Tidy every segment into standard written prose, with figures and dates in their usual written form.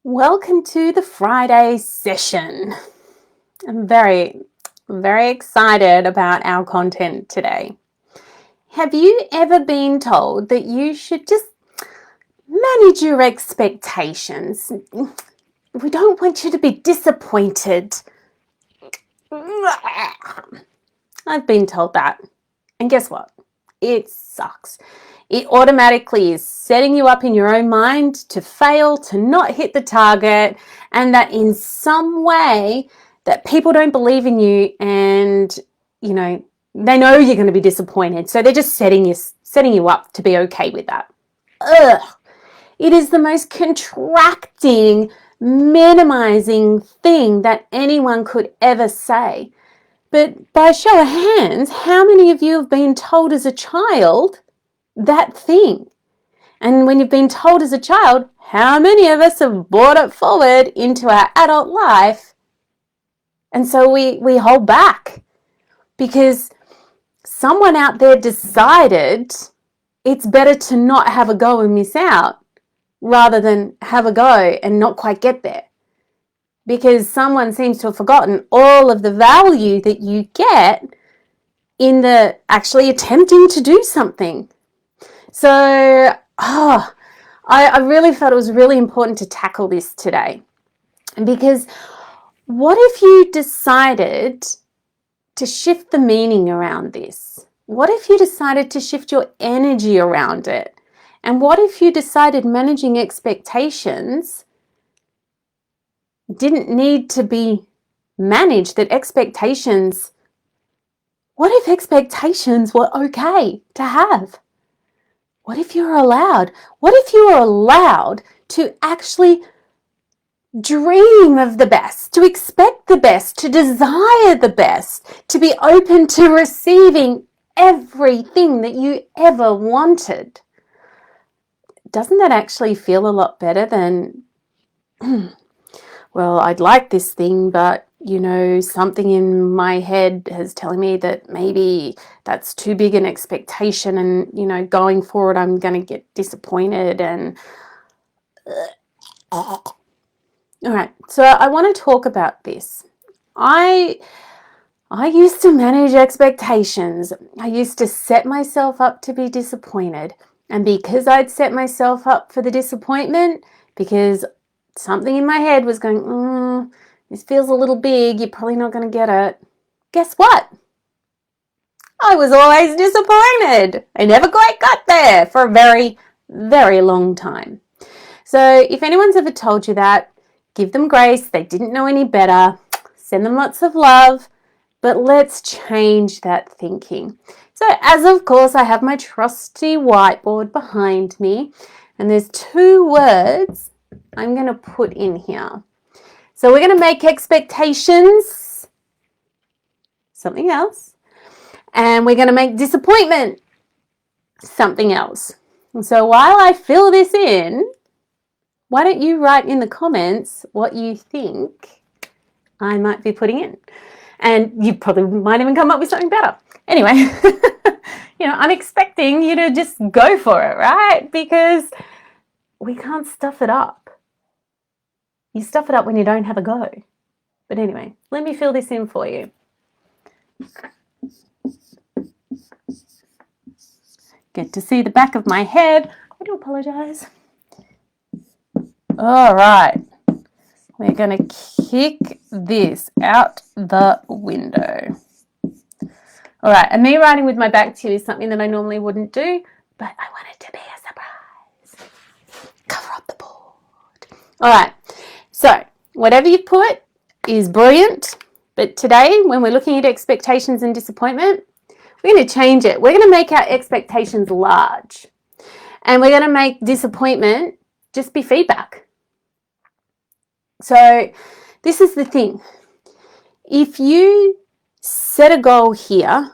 Welcome to the Friday session. I'm very excited about our content today. Have you ever been told that you should just manage your expectations? We don't want you to be disappointed. I've been told that. And guess what? It sucks. It automatically is setting you up in your own mind to fail, to not hit the target, and that in some way that people don't believe in you and, they know you're going to be disappointed. So they're just setting you up to be okay with that. Ugh. It is the most contracting, minimizing thing that anyone could ever say. But by a show of hands, how many of you have been told as a child that thing? And when you've been told as a child, how many of us have brought it forward into our adult life? And so we hold back because someone out there decided it's better to not have a go and miss out rather than have a go and not quite get there. Because someone seems to have forgotten all of the value that you get in the actually attempting to do something. So, I really felt it was really important to tackle this today. Because what if you decided to shift the meaning around this? What if you decided to shift your energy around it? And what if you decided managing expectations didn't need to be managed, that expectations, what if expectations were okay to have? What if you were allowed? What if you were allowed to actually dream of the best, to expect the best, to desire the best, to be open to receiving everything that you ever wanted? Doesn't that actually feel a lot better than, well, I'd like this thing, but something in my head is telling me that maybe that's too big an expectation and, going forward, I'm going to get disappointed and... All right, so I want to talk about this. I used to manage expectations. I used to set myself up to be disappointed. And because I'd set myself up for the disappointment, because something in my head was going, this feels a little big, you're probably not going to get it. Guess what? I was always disappointed. I never quite got there for a very, very long time. So if anyone's ever told you that, give them grace. They didn't know any better. Send them lots of love. But let's change that thinking. So as of course, I have my trusty whiteboard behind me. And there's 2 words I'm going to put in here. So we're going to make expectations something else. And we're going to make disappointment something else. And so while I fill this in, why don't you write in the comments what you think I might be putting in? And you probably might even come up with something better. Anyway, I'm expecting you to just go for it, right? Because we can't stuff it up. You stuff it up when you don't have a go. But anyway, let me fill this in for you. Get to see the back of my head. I do apologize. All right. We're going to kick this out the window. All right. And me writing with my back to you is something that I normally wouldn't do, but I want it to be a surprise. Cover up the board. All right. So whatever you put is brilliant. But today, when we're looking at expectations and disappointment, we're going to change it. We're going to make our expectations large. And we're going to make disappointment just be feedback. So this is the thing. If you set a goal here,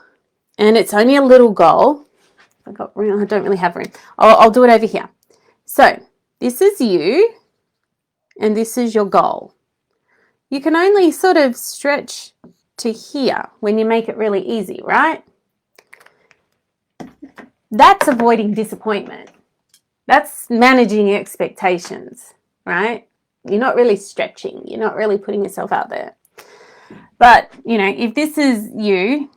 and it's only a little goal, I don't really have room. I'll do it over here. So this is you, and this is your goal. You can only sort of stretch to here when you make it really easy, right? That's avoiding disappointment. That's managing expectations, right? You're not really stretching. You're not really putting yourself out there. But, you know, if this is you,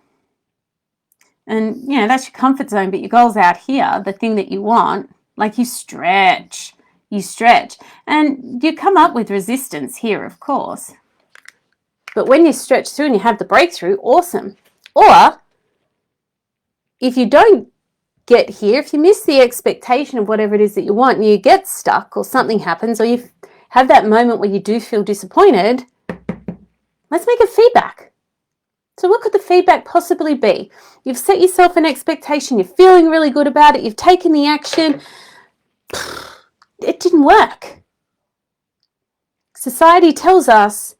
and, you know, that's your comfort zone, but your goal's out here, the thing that you want, like you stretch, and you come up with resistance here, of course. But when you stretch through and you have the breakthrough, awesome. Or if you don't get here, if you miss the expectation of whatever it is that you want and you get stuck or something happens or you have that moment where you do feel disappointed, let's make a feedback. So what could the feedback possibly be? You've set yourself an expectation. You're feeling really good about it. You've taken the action. It didn't work. Society tells us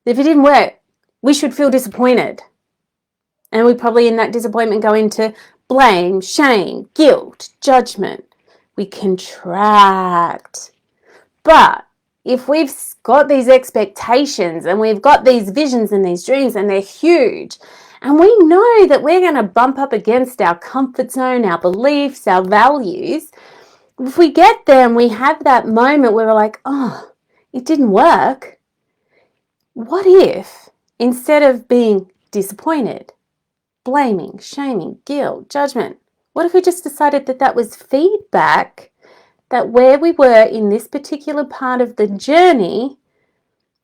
that if it didn't work, we should feel disappointed. And we probably in that disappointment go into blame, shame, guilt, judgment. We contract. But if we've got these expectations and we've got these visions and these dreams and they're huge, and we know that we're going to bump up against our comfort zone, our beliefs, our values, if we get there and we have that moment where we're like, oh, it didn't work, what if instead of being disappointed, blaming, shaming, guilt, judgment, what if we just decided that that was feedback, that where we were in this particular part of the journey,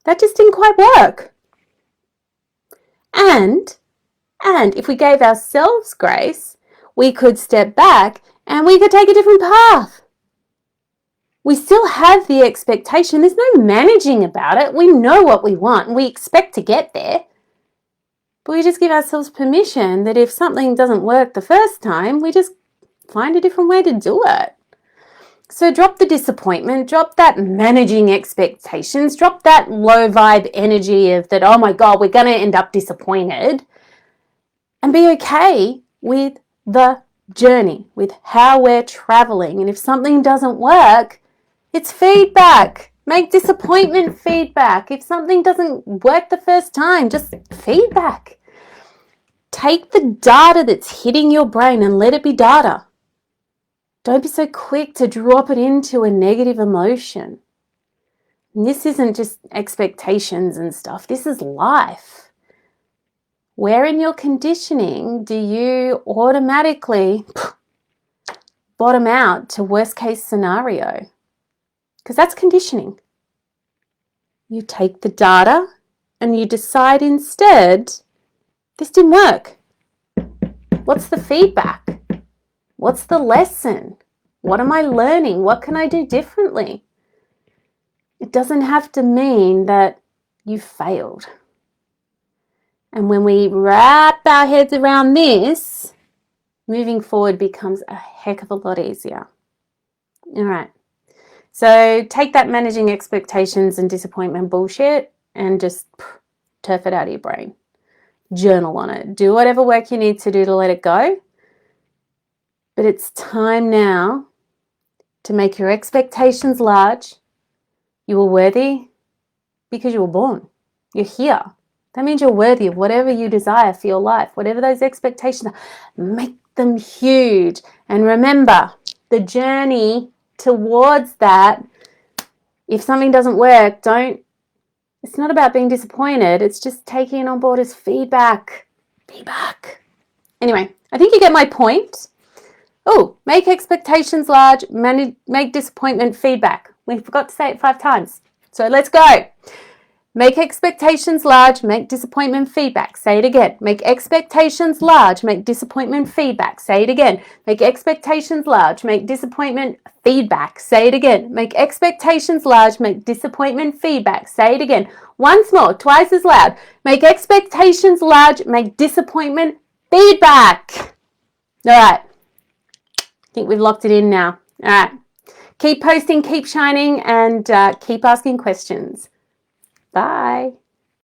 that just didn't quite work. And if we gave ourselves grace, we could step back and we could take a different path. We still have the expectation. There's no managing about it. We know what we want and we expect to get there. But we just give ourselves permission that if something doesn't work the first time, we just find a different way to do it. So drop the disappointment, drop that managing expectations, drop that low vibe energy of that, oh my God, we're going to end up disappointed, and be okay with the journey, with how we're traveling. And if something doesn't work, it's feedback. Make disappointment feedback. If something doesn't work the first time, just feedback. Take the data that's hitting your brain and let it be data. Don't be so quick to drop it into a negative emotion. And this isn't just expectations and stuff. This is life. Where in your conditioning do you automatically bottom out to worst case scenario? Because that's conditioning. You take the data and you decide instead, this didn't work. What's the feedback? What's the lesson? What am I learning? What can I do differently? It doesn't have to mean that you failed. And when we wrap our heads around this, moving forward becomes a heck of a lot easier. All right. So take that managing expectations and disappointment bullshit and just turf it out of your brain. Journal on it. Do whatever work you need to do to let it go. But it's time now to make your expectations large. You are worthy because you were born. You're here. That means you're worthy of whatever you desire for your life, whatever those expectations are. Make them huge. And remember, the journey towards that, if something doesn't work, it's not about being disappointed. It's just taking it on board as feedback. Feedback. Anyway, I think you get my point. Oh, make expectations large, make disappointment feedback. We forgot to say it 5 times. So let's go. Make expectations large, make disappointment feedback. Say it again. Make expectations large, make disappointment feedback. Say it again. Make expectations large, make disappointment feedback. Say it again. Make expectations large, make disappointment feedback. Say it again. Once more, twice as loud. Make expectations large, make disappointment feedback. All right. I think we've locked it in now. All right. Keep posting, keep shining, and keep asking questions. Bye.